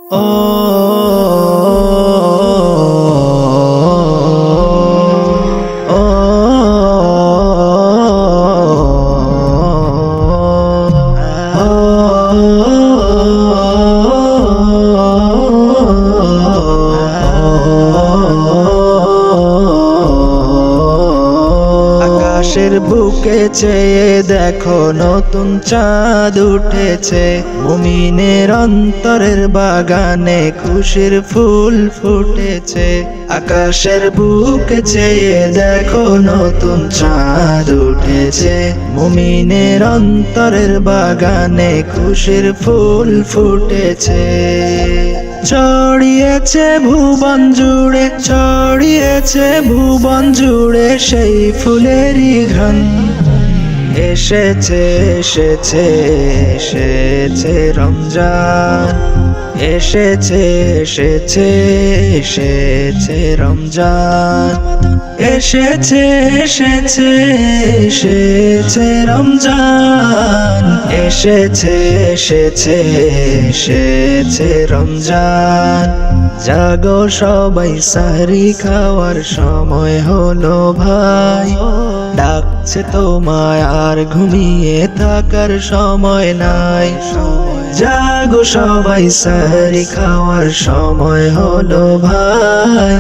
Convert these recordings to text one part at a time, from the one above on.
আকাশের বুকে চেয়ে দেখো নতুন চাঁদ উঠেছে, মুমিনের অন্তরের বাগানে খুশির ফুল ফুটেছে। আকাশের বুকে চেয়ে দেখো নতুন চাঁদ উঠেছে, মুমিনের অন্তরের বাগানে খুশির ফুল ফুটেছে। ছড়িয়েছে ভুবন জুড়ে, ছড়িয়েছে ভুবন জুড়ে সেই ফুলেরই ঘ্রাণ। এসেছে এসেছে এসেছে রমজান, এসেছে এসেছে এসেছে রমজান, এসেছে এসেছে এসেছে রমজান, এসেছে এসেছে এসেছে রমজান। জাগো সবাই সাহরি খাওয়ার সময় হলো ভাই, ডাকছে তোমায় আর ঘুমিয়ে থাকার সময় নাই। জাগো সবাই সাহরি খাওয়ার সময় হলো ভাই,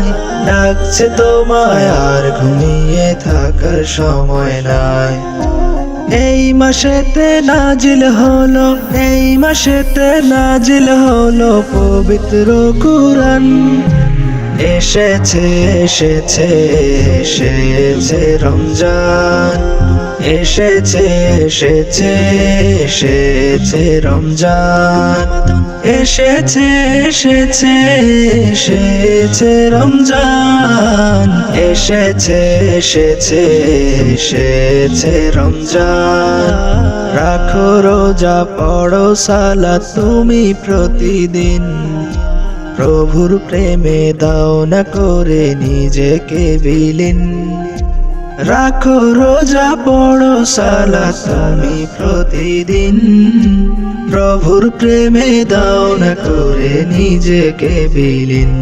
ডাকছে তোমায় আর ঘুমিয়ে থাকার সময় নাই। এই মাসেতে নাজিল হলো, এই মাসেতে নাজিল হলো পবিত্র কুরআন। এসেছে এসেছে এসেছে রমজান, এসেছে এসেছে এসেছে রমজান, এসেছে এসেছে এসেছে রমজান, এসেছে এসেছে এসেছে রমজান। রাখো রোজা পড়ো সালাত তুমি প্রতিদিন, প্রভুর প্রেমে দাও না করে নিজেকে বিলীন। রাখো রোজা পড়ো সালাত তুমি প্রতিদিন, প্রভুর প্রেমে দাও না করে নিজেকে বিলীন।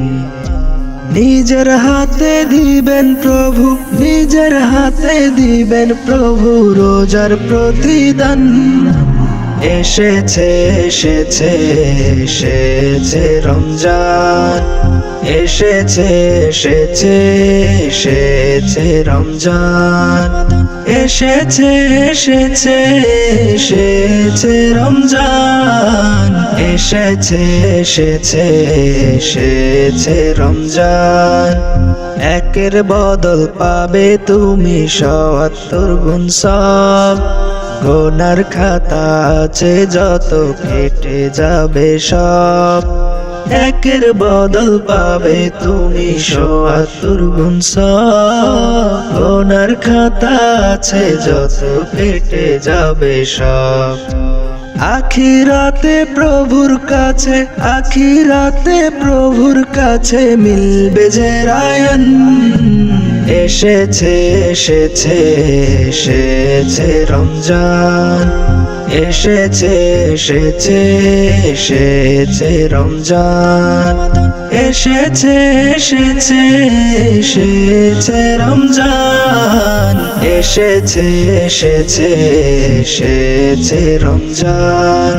নিজের হাতে দিবেন প্রভু, নিজের হাতে দিবেন প্রভু রোজার প্রতিদান। এসেছে এসেছে এসেছে রমজান, এসেছে এসেছে এসেছে রমজান, এসেছে এসেছে এসেছে রমজান, এসেছে এসেছে এসেছে রমজান। একের বদল পাবে তুমি ৭০ গুণ সব, গুনার খাতা আছে যত কেটে যাবে সব। একের বদল পাবে তুমি ৭০ গুণ সব, গুনার খাতা আছে যত কেটে যাবে সব। আখিরাতে প্রভুর কাছে, আখিরাতে প্রভুর কাছে মিলবে যে রায়ন। এসেছে এসেছে এসেছে রমজান, এসেছে এসেছে এসেছে রমজান, এসেছে এসেছে এসেছে রমজান, এসেছে এসেছে এসেছে রমজান।